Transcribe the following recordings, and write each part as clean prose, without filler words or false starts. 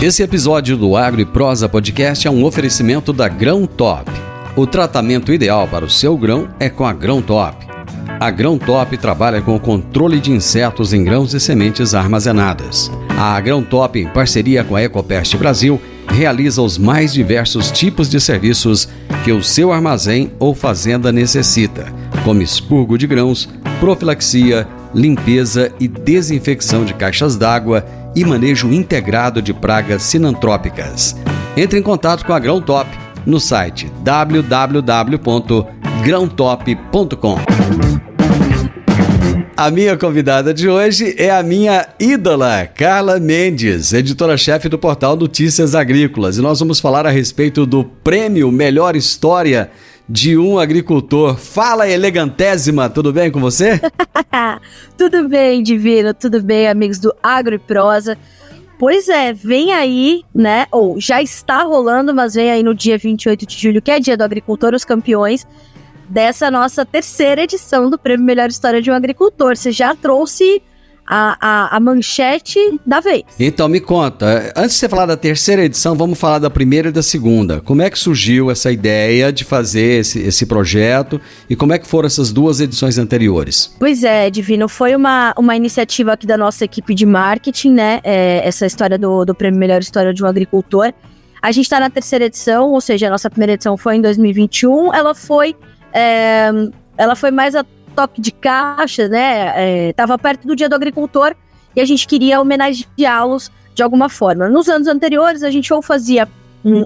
Esse episódio do Agro e Prosa Podcast é um oferecimento da Grão Top. O tratamento ideal para o seu grão é com a Grão Top. A Grão Top trabalha com o controle de insetos em grãos e sementes armazenadas. A Grão Top, em parceria com a Ecopest Brasil, realiza os mais diversos tipos de serviços que o seu armazém ou fazenda necessita, como expurgo de grãos, profilaxia, limpeza e desinfecção de caixas d'água e manejo integrado de pragas sinantrópicas. Entre em contato com a Grão Top no site www.grãotop.com. A minha convidada de hoje é a minha ídola, Carla Mendes, editora-chefe do portal Notícias Agrícolas. E nós vamos falar a respeito do prêmio Melhor História de um Agricultor. Fala, elegantésima, tudo bem com você? Tudo bem, Divino, tudo bem, amigos do Agro e Prosa. Pois é, vem aí, né, ou já está rolando, mas vem aí no dia 28 de julho, que é dia do Agricultor, os campeões dessa nossa terceira edição do Prêmio Melhor História de um Agricultor. Você já trouxe a manchete da vez. Então me conta, antes de você falar da terceira edição, vamos falar da primeira e da segunda. Como é que surgiu essa ideia de fazer esse projeto e como é que foram essas duas edições anteriores? Pois é, Divino, foi uma iniciativa aqui da nossa equipe de marketing, né? Essa história do Prêmio Melhor História de um Agricultor. A gente está na terceira edição, ou seja, a nossa primeira edição foi em 2021, ela foi mais a toque de caixa, né? Tava perto do Dia do Agricultor e a gente queria homenageá-los de alguma forma. Nos anos anteriores, a gente ou fazia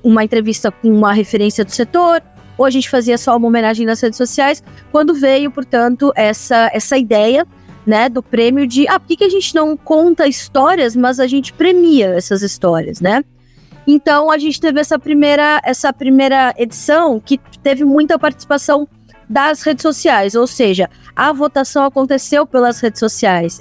uma entrevista com uma referência do setor, ou a gente fazia só uma homenagem nas redes sociais, quando veio, portanto, essa ideia, né, do prêmio de, por que a gente não conta histórias, mas a gente premia essas histórias, né? Então, a gente teve essa primeira edição que teve muita participação das redes sociais, ou seja, a votação aconteceu pelas redes sociais.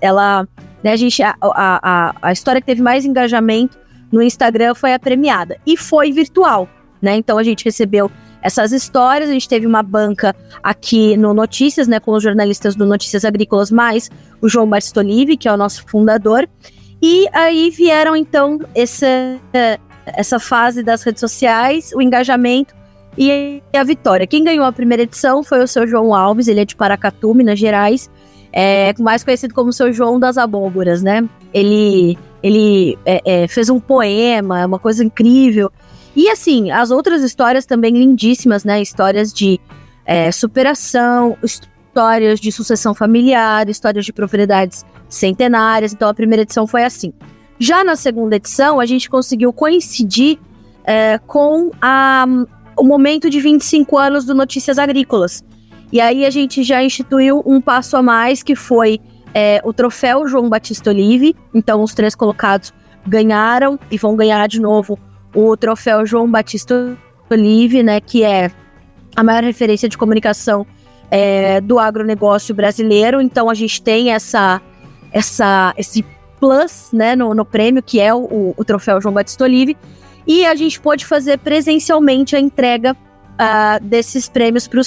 A história que teve mais engajamento no Instagram foi a premiada, e foi virtual, né? Então a gente recebeu essas histórias, a gente teve uma banca aqui no Notícias, né, com os jornalistas do Notícias Agrícolas, mais o João Bartolini, que é o nosso fundador, e aí vieram então essa fase das redes sociais, o engajamento e a vitória. Quem ganhou a primeira edição foi o seu João Alves, ele é de Paracatu, Minas Gerais, mais conhecido como o seu João das Abóboras, né? Ele fez um poema, uma coisa incrível. E assim, as outras histórias também lindíssimas, né? Histórias de superação, histórias de sucessão familiar, histórias de propriedades centenárias. Então a primeira edição foi assim. Já na segunda edição, a gente conseguiu coincidir com o momento de 25 anos do Notícias Agrícolas. E aí a gente já instituiu um passo a mais, que foi o troféu João Batista Olive. Então os três colocados ganharam e vão ganhar de novo o troféu João Batista Olive, né, que é a maior referência de comunicação do agronegócio brasileiro. Então a gente tem esse plus, né, no prêmio, que é o troféu João Batista Olive. E a gente pôde fazer presencialmente a entrega desses prêmios para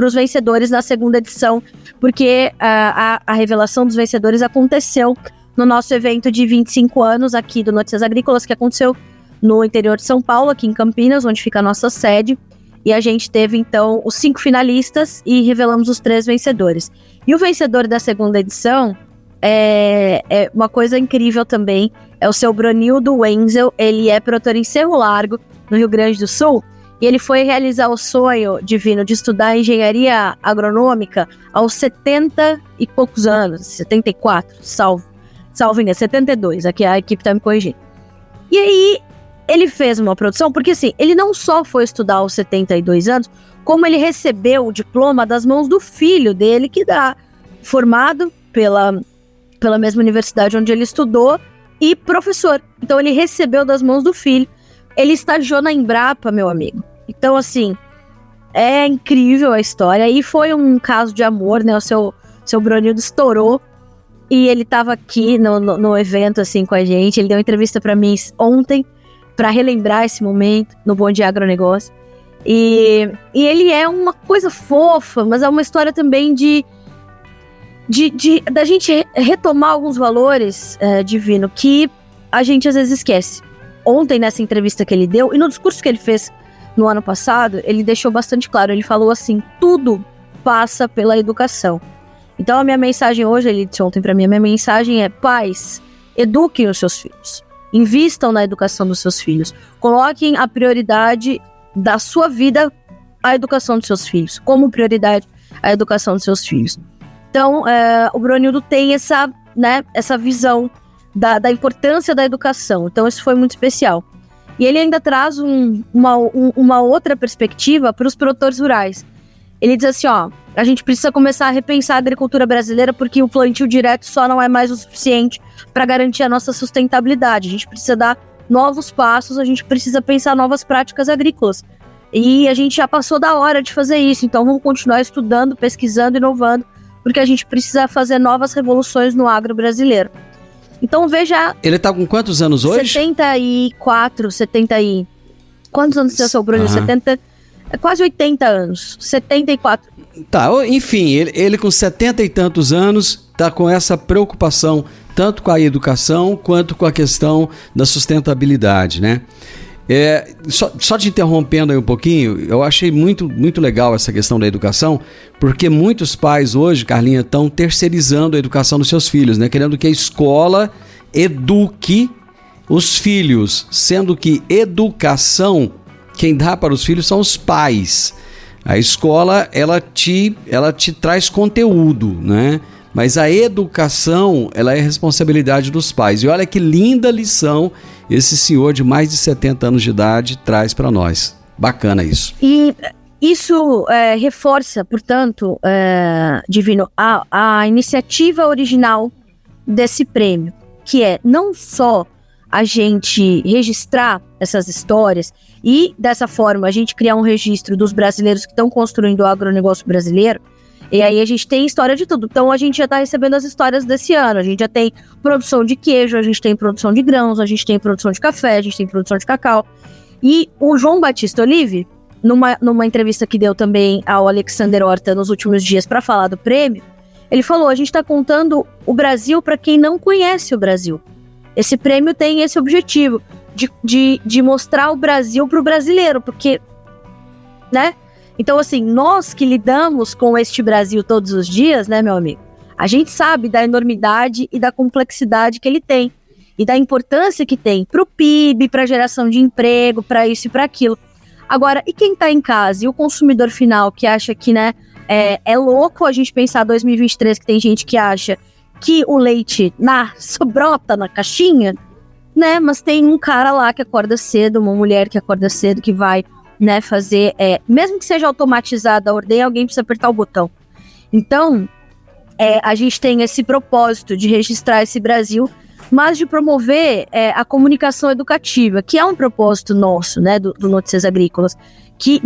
os vencedores na segunda edição, porque a revelação dos vencedores aconteceu no nosso evento de 25 anos aqui do Notícias Agrícolas, que aconteceu no interior de São Paulo, aqui em Campinas, onde fica a nossa sede. E a gente teve, então, os 5 finalistas e revelamos os 3 vencedores. E o vencedor da segunda edição é uma coisa incrível também, é o seu Bronildo Wenzel. Ele é produtor em Cerro Largo, no Rio Grande do Sul, e ele foi realizar o sonho divino de estudar engenharia agronômica aos 70 e poucos anos, 74, salvo engano, 72, aqui a equipe tá me corrigindo. E aí, ele fez uma produção, porque assim, ele não só foi estudar aos 72 anos, como ele recebeu o diploma das mãos do filho dele, que dá formado pela mesma universidade onde ele estudou, e professor. Então ele recebeu das mãos do filho. Ele estagiou na Embrapa, meu amigo. Então, assim, é incrível a história. E foi um caso de amor, né? O seu Bronildo estourou. E ele estava aqui no evento, assim, com a gente. Ele deu uma entrevista para mim ontem, para relembrar esse momento no Bom Dia Agronegócio. E ele é uma coisa fofa, mas é uma história também da gente retomar alguns valores, Divino, que a gente às vezes esquece. ontem nessa entrevista que ele deu, e no discurso que ele fez no ano passado, ele deixou bastante claro, ele falou assim, tudo passa pela educação. Então a minha mensagem hoje, ele disse ontem pra mim, a minha mensagem é: pais, eduquem os seus filhos, invistam na educação dos seus filhos, coloquem a prioridade da sua vida a educação dos seus filhos, como prioridade a educação dos seus filhos. Então, o Bronildo tem essa visão da importância da educação. Então, isso foi muito especial. E ele ainda traz uma outra perspectiva para os produtores rurais. Ele diz assim, a gente precisa começar a repensar a agricultura brasileira porque o plantio direto só não é mais o suficiente para garantir a nossa sustentabilidade. A gente precisa dar novos passos, a gente precisa pensar novas práticas agrícolas. E a gente já passou da hora de fazer isso, então vamos continuar estudando, pesquisando, inovando, porque a gente precisa fazer novas revoluções no agro brasileiro. Então veja... Ele tá com quantos anos hoje? 74, 70 e... Quantos anos você seu Bruno? 70... É quase 80 anos, 74. Tá, enfim, ele com 70 e tantos anos tá com essa preocupação, tanto com a educação quanto com a questão da sustentabilidade, né? Só te interrompendo aí um pouquinho, eu achei muito, muito legal essa questão da educação, porque muitos pais hoje, Carlinha, estão terceirizando a educação dos seus filhos, né? Querendo que a escola eduque os filhos, sendo que educação, quem dá para os filhos são os pais. A escola, ela te traz conteúdo, né? Mas a educação, ela é responsabilidade dos pais. E olha que linda lição esse senhor de mais de 70 anos de idade traz para nós. Bacana isso. E isso reforça, portanto, Divino, a iniciativa original desse prêmio, que é não só a gente registrar essas histórias e, dessa forma, a gente criar um registro dos brasileiros que estão construindo o agronegócio brasileiro. E aí a gente tem história de tudo. Então a gente já está recebendo as histórias desse ano. A gente já tem produção de queijo, a gente tem produção de grãos, a gente tem produção de café, a gente tem produção de cacau. E o João Batista Olive, numa entrevista que deu também ao Alexander Horta nos últimos dias para falar do prêmio, ele falou, a gente está contando o Brasil para quem não conhece o Brasil. Esse prêmio tem esse objetivo de mostrar o Brasil para o brasileiro, porque, né? Então, assim, nós que lidamos com este Brasil todos os dias, né, meu amigo? A gente sabe da enormidade e da complexidade que ele tem. E da importância que tem para o PIB, para a geração de emprego, para isso e para aquilo. Agora, e quem está em casa? E o consumidor final que acha que, né, é louco a gente pensar 2023, que tem gente que acha que o leite só brota na caixinha, né? Mas tem um cara lá que acorda cedo, uma mulher que acorda cedo, que vai, né, fazer, mesmo que seja automatizada a ordem, alguém precisa apertar o botão. Então, a gente tem esse propósito de registrar esse Brasil, mas de promover a comunicação educativa, que é um propósito nosso, né, do Notícias Agrícolas, que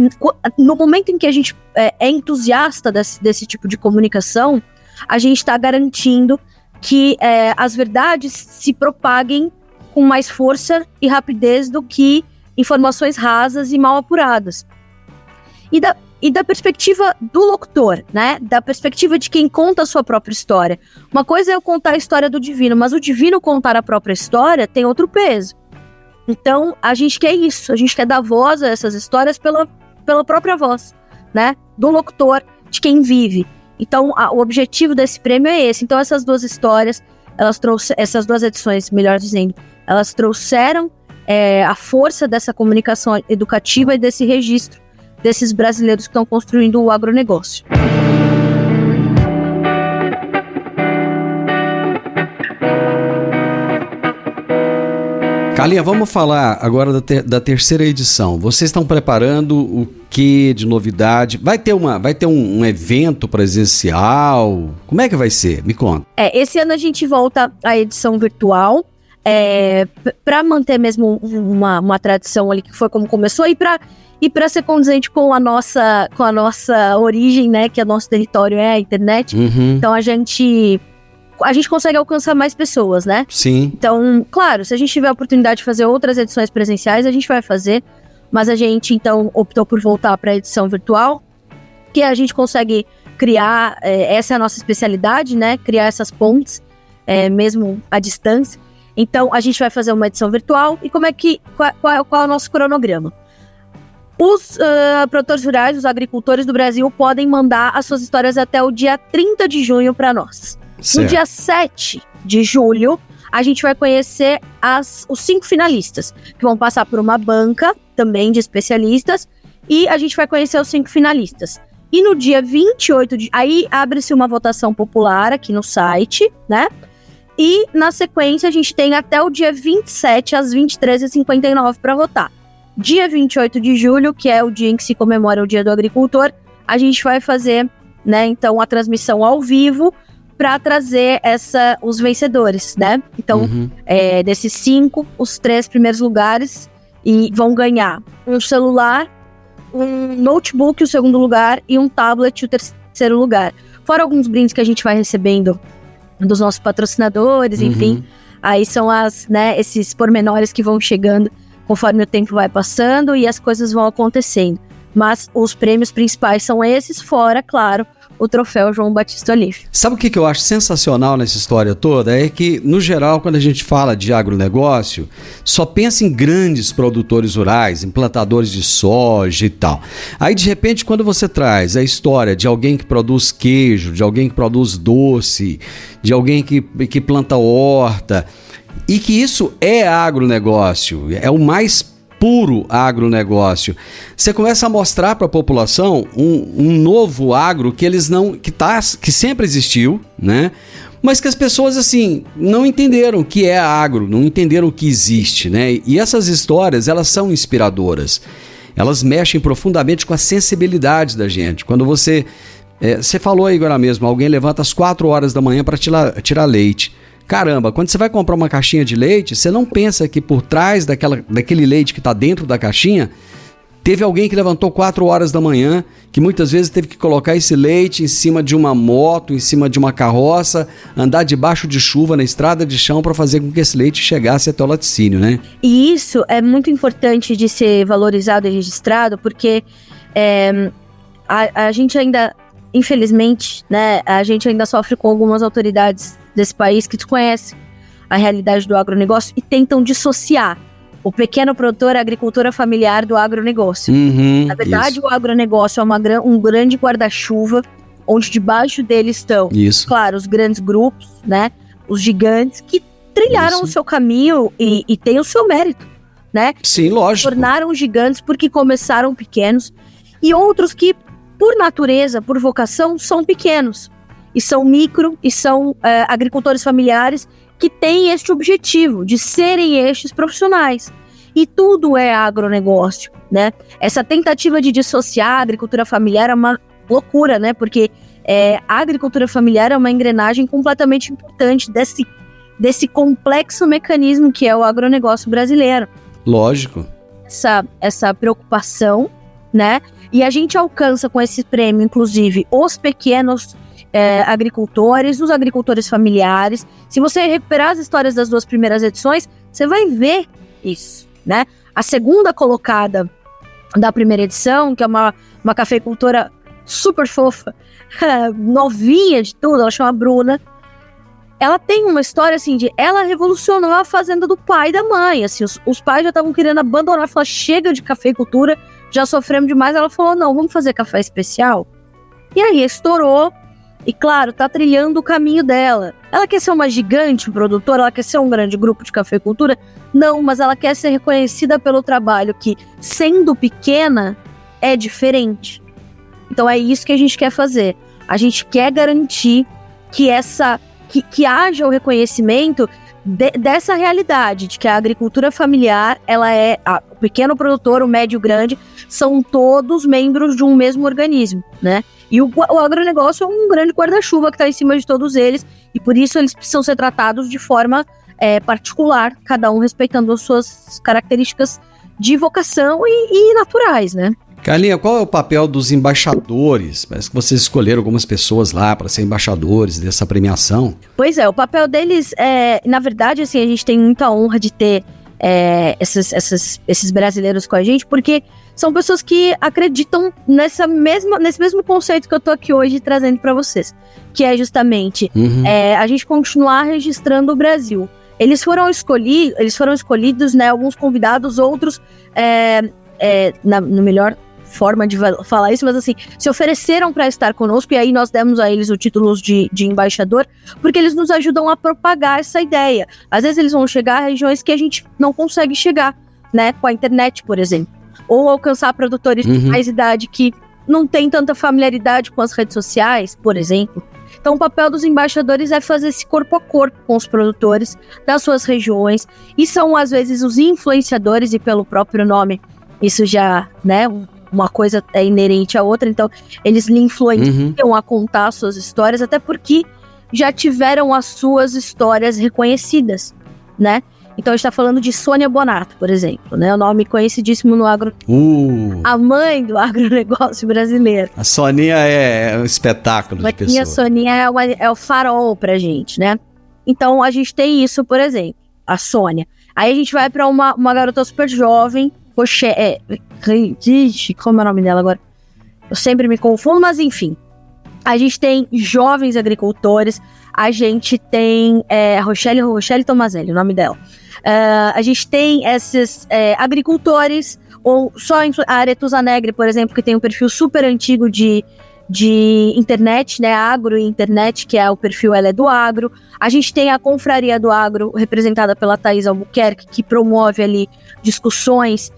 no momento em que a gente é entusiasta desse tipo de comunicação, a gente está garantindo que as verdades se propaguem com mais força e rapidez do que informações rasas e mal apuradas. E da perspectiva do locutor, né? Da perspectiva de quem conta a sua própria história. Uma coisa é eu contar a história do Divino, mas o Divino contar a própria história tem outro peso. Então, a gente quer isso, a gente quer dar voz a essas histórias pela própria voz, né? Do locutor, de quem vive. Então, o objetivo desse prêmio é esse. Então, essas duas histórias, essas duas edições, melhor dizendo, elas trouxeram a força dessa comunicação educativa e desse registro desses brasileiros que estão construindo o agronegócio. Carlinha, vamos falar agora da terceira edição. Vocês estão preparando o que de novidade? Vai ter um evento presencial? Como é que vai ser? Me conta. Esse ano a gente volta à edição virtual, para manter mesmo uma tradição ali que foi como começou e para ser condizente com a nossa origem, né, que o nosso território é a internet. Uhum. Então a gente consegue alcançar mais pessoas, né? Sim. Então, claro, se a gente tiver a oportunidade de fazer outras edições presenciais, a gente vai fazer, mas a gente então optou por voltar para a edição virtual, que a gente consegue criar, essa é a nossa especialidade, né? Criar essas pontes, mesmo à distância. Então, a gente vai fazer uma edição virtual. E qual é o nosso cronograma? Os produtores rurais, os agricultores do Brasil podem mandar as suas histórias até o dia 30 de junho para nós. Certo. No dia 7 de julho, a gente vai conhecer os 5 finalistas, que vão passar por uma banca também de especialistas, e a gente vai conhecer os 5 finalistas. E no dia 28 aí abre-se uma votação popular aqui no site, né? E na sequência a gente tem até o dia 27 às 23h59 para votar. Dia 28 de julho, que é o dia em que se comemora o Dia do Agricultor, a gente vai fazer, né, então, a transmissão ao vivo para trazer os vencedores, né? Então, desses 5, os 3 primeiros lugares e vão ganhar um celular, um notebook, o segundo lugar, e um tablet, o terceiro lugar. Fora alguns brindes que a gente vai recebendo dos nossos patrocinadores, enfim. Aí são esses pormenores que vão chegando conforme o tempo vai passando e as coisas vão acontecendo. Mas os prêmios principais são esses, fora, claro, o troféu João Batista Olive. Sabe o que eu acho sensacional nessa história toda? É que, no geral, quando a gente fala de agronegócio, só pensa em grandes produtores rurais, em plantadores de soja e tal. Aí, de repente, quando você traz a história de alguém que produz queijo, de alguém que produz doce, de alguém que planta horta, e que isso é agronegócio, é o mais puro agronegócio. Você começa a mostrar para a população um novo agro que sempre existiu, né? Mas que as pessoas assim não entenderam o que é agro, não entenderam o que existe, né? E essas histórias, elas são inspiradoras. Elas mexem profundamente com a sensibilidade da gente. Quando você falou aí agora mesmo, alguém levanta às 4 horas da manhã para tirar leite. Caramba, quando você vai comprar uma caixinha de leite, você não pensa que por trás daquele leite que está dentro da caixinha, teve alguém que levantou 4 horas da manhã, que muitas vezes teve que colocar esse leite em cima de uma moto, em cima de uma carroça, andar debaixo de chuva na estrada de chão para fazer com que esse leite chegasse até o laticínio, né? E isso é muito importante de ser valorizado e registrado, porque a gente ainda, infelizmente, né, a gente ainda sofre com algumas autoridades desse país que desconhecem a realidade do agronegócio e tentam dissociar o pequeno produtor, a agricultura familiar do agronegócio. Na verdade, o agronegócio é um grande guarda-chuva, onde debaixo dele estão, claro, os grandes grupos, né, os gigantes que trilharam o seu caminho e têm o seu mérito, né? Sim, lógico. Tornaram gigantes porque começaram pequenos, e outros que, por natureza, por vocação, são pequenos. E são micro, e são agricultores familiares que têm este objetivo de serem estes profissionais. E tudo é agronegócio, né? Essa tentativa de dissociar a agricultura familiar é uma loucura, né? Porque a agricultura familiar é uma engrenagem completamente importante desse complexo mecanismo que é o agronegócio brasileiro. Lógico. Essa preocupação, né? E a gente alcança com esse prêmio, inclusive, os pequenos agricultores, os agricultores familiares. Se você recuperar as histórias das 2 primeiras edições, você vai ver isso, né? A segunda colocada da primeira edição, que é uma cafeicultora super fofa, novinha de tudo, ela chama Bruna. Ela tem uma história assim ela revolucionou a fazenda do pai e da mãe, assim, os pais já estavam querendo abandonar, falaram, chega de cafeicultura, já sofremos demais. Ela falou, não, vamos fazer café especial. E aí estourou. E claro, tá trilhando o caminho dela. Ela quer ser uma gigante produtora? Ela quer ser um grande grupo de cafeicultura? Não, mas ela quer ser reconhecida pelo trabalho que, sendo pequena, é diferente. Então é isso que a gente quer fazer. A gente quer garantir que que haja o reconhecimento dessa realidade, de que a agricultura familiar, ela o pequeno produtor, o médio e o grande, são todos membros de um mesmo organismo, né? E o agronegócio é um grande guarda-chuva que está em cima de todos eles, e por isso eles precisam ser tratados de forma particular, cada um respeitando as suas características de vocação e naturais, né? Carlinha, qual é o papel dos embaixadores? Parece que vocês escolheram algumas pessoas lá para ser embaixadores dessa premiação. Pois é, o papel deles na verdade, assim, a gente tem muita honra de ter esses brasileiros com a gente, porque são pessoas que acreditam nesse mesmo conceito que eu tô aqui hoje trazendo para vocês, que é justamente a gente continuar registrando o Brasil. eles foram escolhidos, né, alguns convidados, outros, no melhor forma de falar isso, mas assim, se ofereceram para estar conosco, e aí nós demos a eles o título de embaixador, porque eles nos ajudam a propagar essa ideia. Às vezes eles vão chegar a regiões que a gente não consegue chegar, né, com a internet, por exemplo, ou alcançar produtores de mais idade que não tem tanta familiaridade com as redes sociais, por exemplo. Então o papel dos embaixadores é fazer esse corpo a corpo com os produtores das suas regiões, e são às vezes os influenciadores, e pelo próprio nome, isso já, né, uma coisa é inerente à outra, então eles lhe influenciam a contar as suas histórias, até porque já tiveram as suas histórias reconhecidas, né? Então a gente tá falando de Sônia Bonato, por exemplo, né? O nome conhecidíssimo no agro... A mãe do agronegócio brasileiro. A Soninha é um espetáculo de pessoa. A Soninha é o farol pra gente, né? Então a gente tem isso, por exemplo, a Sônia. Aí a gente vai pra uma garota super jovem, como é o nome dela agora? Eu sempre me confundo, mas enfim. A gente tem jovens agricultores, a gente tem Rochelle Tomazelli, o nome dela. A gente tem esses agricultores, ou só a Aretusa Negre, por exemplo, que tem um perfil super antigo de internet, né, agro e internet, que é o perfil Ela é do Agro. A gente tem a Confraria do Agro, representada pela Thaís Albuquerque, que promove ali discussões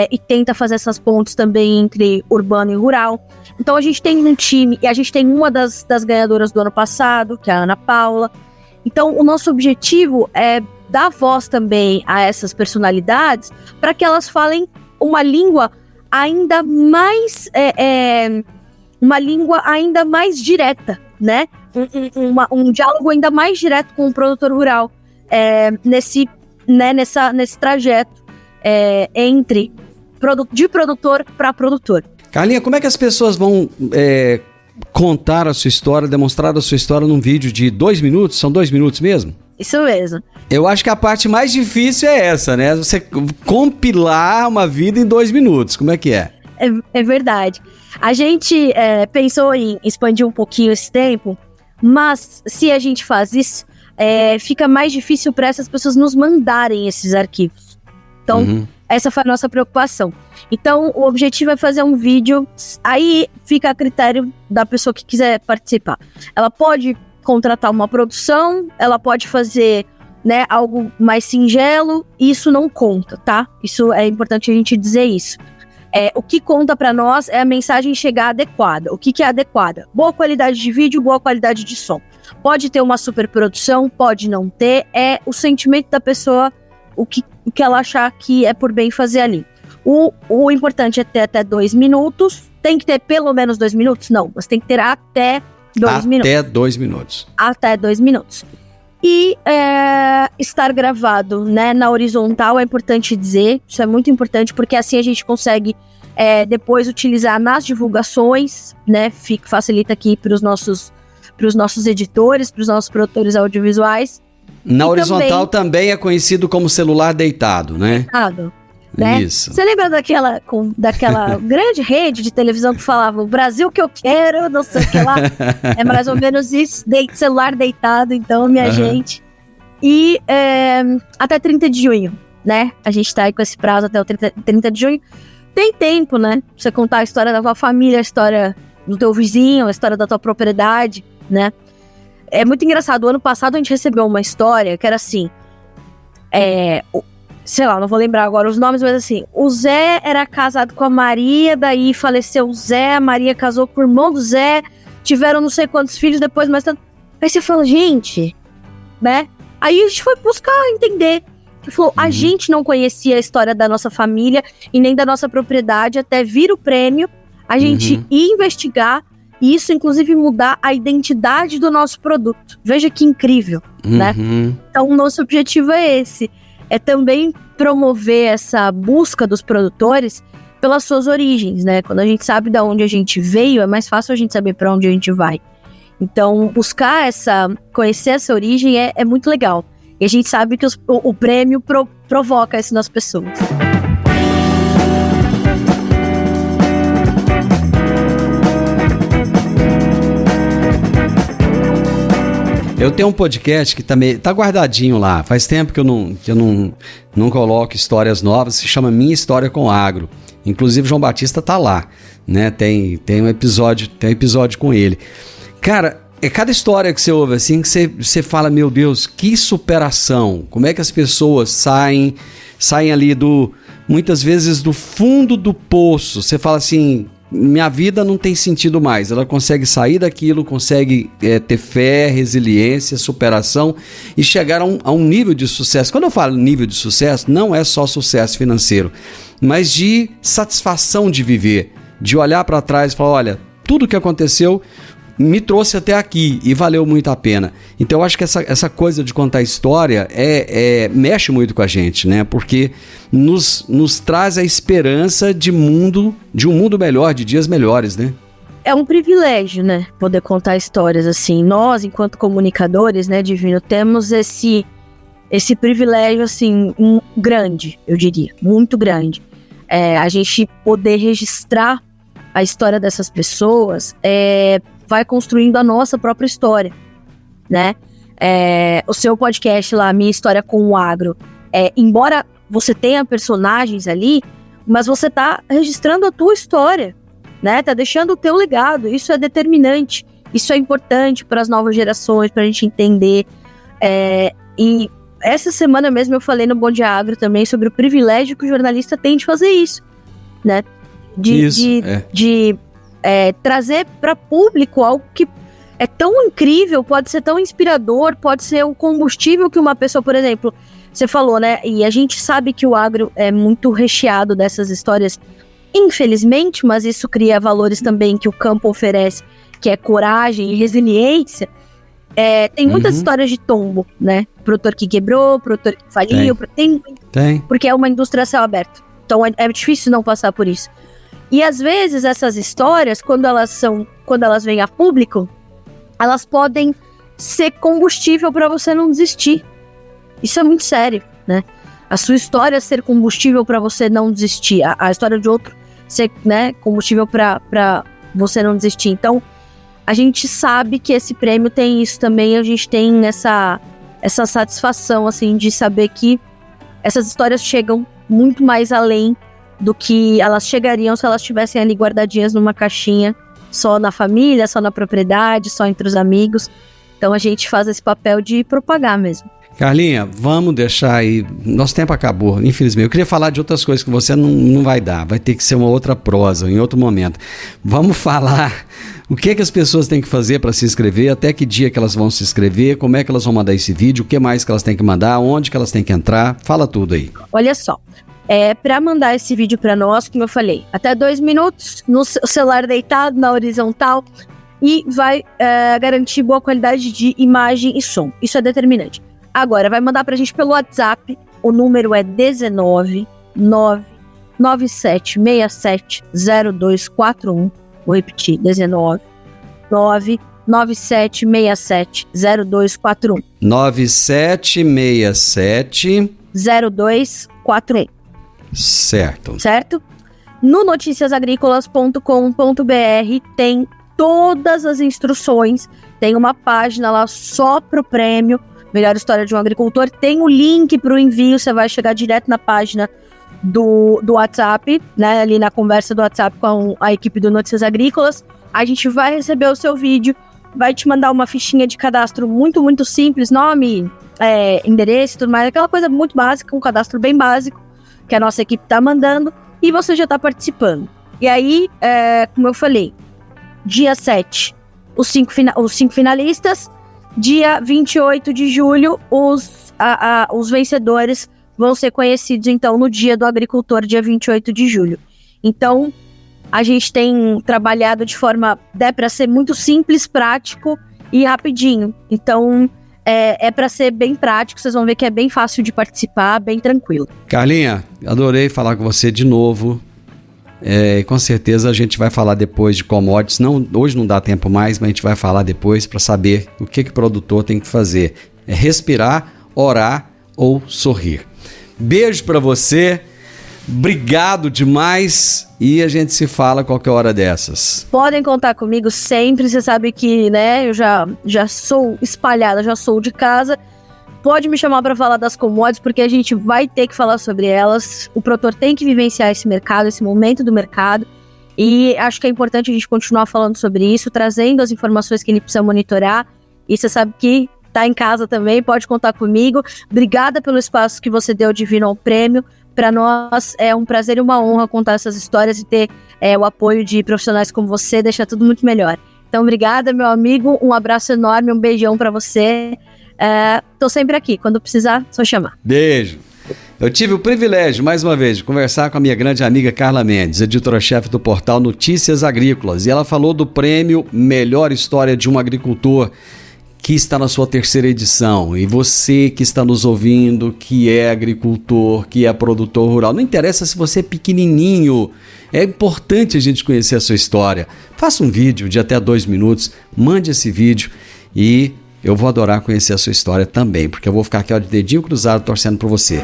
e tenta fazer essas pontes também entre urbano e rural. Então a gente tem um time, e a gente tem uma das ganhadoras do ano passado, que é a Ana Paula. Então o nosso objetivo é dar voz também a essas personalidades, para que elas falem uma língua ainda mais direta, né? Um diálogo ainda mais direto com o produtor rural, nesse trajeto de produtor para produtor. Carlinha, como é que as pessoas vão contar a sua história, demonstrar a sua história num vídeo de 2 minutos? São 2 minutos mesmo? Isso mesmo. Eu acho que a parte mais difícil é essa, né? Você compilar uma vida em 2 minutos. Como é que é? É verdade. A gente pensou em expandir um pouquinho esse tempo, mas se a gente faz isso, fica mais difícil para essas pessoas nos mandarem esses arquivos. Então, essa foi a nossa preocupação. Então, o objetivo é fazer um vídeo, aí fica a critério da pessoa que quiser participar. Ela pode contratar uma produção, ela pode fazer, né, algo mais singelo, e isso não conta, tá? Isso é importante a gente dizer isso. O que conta para nós é a mensagem chegar adequada. O que é adequada? Boa qualidade de vídeo, boa qualidade de som. Pode ter uma superprodução, pode não ter, é o sentimento da pessoa, o que ela achar que é por bem fazer ali. O importante é ter até 2 minutos. Tem que ter pelo menos 2 minutos? Não, mas tem que ter até 2 minutos. Até 2 minutos. Até 2 minutos. E estar gravado, né, na horizontal é importante dizer. Isso é muito importante, porque assim a gente consegue depois utilizar nas divulgações, né? Facilita aqui para os nossos editores, para os nossos produtores audiovisuais. Na horizontal também é conhecido como celular deitado, né? Deitado. Né? Isso. Você lembra daquela grande rede de televisão que falava o Brasil que eu quero, não sei o que lá? É mais ou menos isso, celular deitado, então, minha gente. E até 30 de junho, né? A gente tá aí com esse prazo até o 30 de junho. Tem tempo, né? Pra você contar a história da tua família, a história do teu vizinho, a história da tua propriedade, né? É muito engraçado. O ano passado a gente recebeu uma história que era assim... sei lá, não vou lembrar agora os nomes, mas assim, o Zé era casado com a Maria, daí faleceu o Zé, a Maria casou com o irmão do Zé, tiveram não sei quantos filhos depois, mas tanto. Aí você fala, gente, né? Aí a gente foi buscar entender. Ele falou, a gente não conhecia a história da nossa família e nem da nossa propriedade até vir o prêmio, a gente ir investigar e isso, inclusive, mudar a identidade do nosso produto. Veja que incrível, né? Então, o nosso objetivo é esse. É também promover essa busca dos produtores pelas suas origens, né? Quando a gente sabe de onde a gente veio, é mais fácil a gente saber para onde a gente vai. Então, conhecer essa origem é muito legal. E a gente sabe que o prêmio provoca isso nas pessoas. Eu tenho um podcast que tá guardadinho lá. Faz tempo que eu não coloco histórias novas. Se chama Minha História com Agro. Inclusive, João Batista tá lá, né? Tem um episódio com ele. Cara, é cada história que você ouve assim que você fala, meu Deus, que superação. Como é que as pessoas saem ali muitas vezes do fundo do poço. Você fala assim, minha vida não tem sentido mais. Ela consegue sair daquilo, consegue ter fé, resiliência, superação e chegar a um nível de sucesso. Quando eu falo nível de sucesso, não é só sucesso financeiro, mas de satisfação de viver, de olhar para trás e falar, olha, tudo que aconteceu me trouxe até aqui e valeu muito a pena. Então eu acho que essa coisa de contar história mexe muito com a gente, né? Porque nos traz a esperança de um mundo melhor, de dias melhores, né? É um privilégio, né? Poder contar histórias assim. Nós, enquanto comunicadores, né, Divino, temos esse privilégio, assim, grande, eu diria, muito grande. A gente poder registrar a história dessas pessoas vai construindo a nossa própria história, né? O seu podcast lá, Minha História com o Agro, embora você tenha personagens ali, mas você tá registrando a tua história, né? Tá deixando o teu legado. Isso é determinante, isso é importante para as novas gerações, para a gente entender. E essa semana mesmo eu falei no Bom Dia Agro também sobre o privilégio que o jornalista tem de fazer isso, né? De trazer para público algo que é tão incrível, pode ser tão inspirador, pode ser o combustível que uma pessoa, por exemplo, você falou, né? E a gente sabe que o agro é muito recheado dessas histórias, infelizmente, mas isso cria valores também que o campo oferece, que é coragem e resiliência. Tem muitas histórias de tombo, né? Produtor que quebrou, produtor que faliu, tem. Porque é uma indústria a céu aberto. Então é difícil não passar por isso. E às vezes essas histórias, quando elas vêm a público, elas podem ser combustível para você não desistir. Isso é muito sério, né? A sua história ser combustível para você não desistir. A história de outro ser, né, combustível para você não desistir. Então, a gente sabe que esse prêmio tem isso também. A gente tem essa satisfação, assim, de saber que essas histórias chegam muito mais além do que elas chegariam se elas estivessem ali guardadinhas numa caixinha, só na família, só na propriedade, só entre os amigos. Então a gente faz esse papel de propagar mesmo. Carlinha, vamos deixar aí, nosso tempo acabou, infelizmente. Eu queria falar de outras coisas que você não vai dar, vai ter que ser uma outra prosa, em outro momento. Vamos falar o que as pessoas têm que fazer para se inscrever, até que dia que elas vão se inscrever, como é que elas vão mandar esse vídeo, o que mais que elas têm que mandar, onde que elas têm que entrar, fala tudo aí. Olha só. Para mandar esse vídeo para nós, como eu falei, até 2 minutos, no celular deitado, na horizontal, e vai garantir boa qualidade de imagem e som. Isso é determinante. Agora, vai mandar pra gente pelo WhatsApp, o número é 19 99767 0241. Vou repetir, 19 99767 0241. 9767 0241. Certo. No noticiasagricolas.com.br tem todas as instruções, tem uma página lá só pro prêmio Melhor História de um Agricultor, tem o link pro envio, você vai chegar direto na página do WhatsApp, né, ali na conversa do WhatsApp com a equipe do Notícias Agrícolas. A gente vai receber o seu vídeo, vai te mandar uma fichinha de cadastro muito, muito simples, nome, endereço e tudo mais, aquela coisa muito básica, um cadastro bem básico, que a nossa equipe tá mandando, e você já tá participando. E aí, como eu falei, dia 7, os 5 finalistas, dia 28 de julho, os vencedores vão ser conhecidos, então, no Dia do Agricultor, dia 28 de julho. Então, a gente tem trabalhado de forma, para ser muito simples, prático e rapidinho. Então, para ser bem prático, vocês vão ver que é bem fácil de participar, bem tranquilo. Carlinha, adorei falar com você de novo. Com certeza a gente vai falar depois de commodities. Hoje não dá tempo mais, mas a gente vai falar depois para saber o que o produtor tem que fazer. Respirar, orar ou sorrir. Beijo para você. Obrigado demais e a gente se fala qualquer hora dessas. Podem contar comigo sempre, você sabe que, né, eu já sou espalhada, já sou de casa. Pode me chamar para falar das commodities, porque a gente vai ter que falar sobre elas. O produtor tem que vivenciar esse mercado, esse momento do mercado. E acho que é importante a gente continuar falando sobre isso, trazendo as informações que ele precisa monitorar. E você sabe que tá em casa também, pode contar comigo. Obrigada pelo espaço que você deu de vir ao prêmio. Para nós é um prazer e uma honra contar essas histórias e ter o apoio de profissionais como você, deixa tudo muito melhor. Então, obrigada, meu amigo, um abraço enorme, um beijão para você. Tô sempre aqui, quando precisar, só chamar. Beijo. Eu tive o privilégio, mais uma vez, de conversar com a minha grande amiga Carla Mendes, editora-chefe do portal Notícias Agrícolas, e ela falou do prêmio Melhor História de um Agricultor, que está na sua 3ª edição. E você que está nos ouvindo, que é agricultor, que é produtor rural, não interessa se você é pequenininho, é importante a gente conhecer a sua história. Faça um vídeo de até 2 minutos, mande esse vídeo e eu vou adorar conhecer a sua história também, porque eu vou ficar aqui de dedinho cruzado torcendo por você.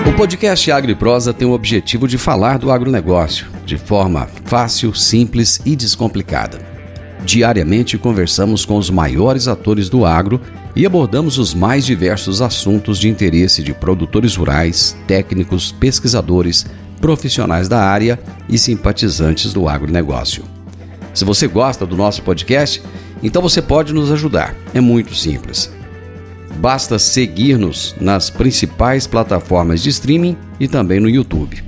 O podcast Agro e Prosa tem o objetivo de falar do agronegócio de forma fácil, simples e descomplicada. Diariamente conversamos com os maiores atores do agro e abordamos os mais diversos assuntos de interesse de produtores rurais, técnicos, pesquisadores, profissionais da área e simpatizantes do agronegócio. Se você gosta do nosso podcast, então você pode nos ajudar. É muito simples. Basta seguir-nos nas principais plataformas de streaming e também no YouTube.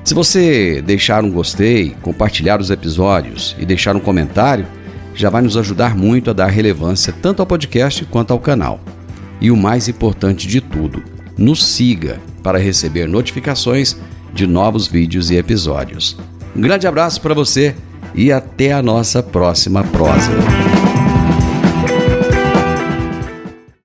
Se você deixar um gostei, compartilhar os episódios e deixar um comentário, já vai nos ajudar muito a dar relevância tanto ao podcast quanto ao canal. E o mais importante de tudo, nos siga para receber notificações de novos vídeos e episódios. Um grande abraço para você e até a nossa próxima prosa.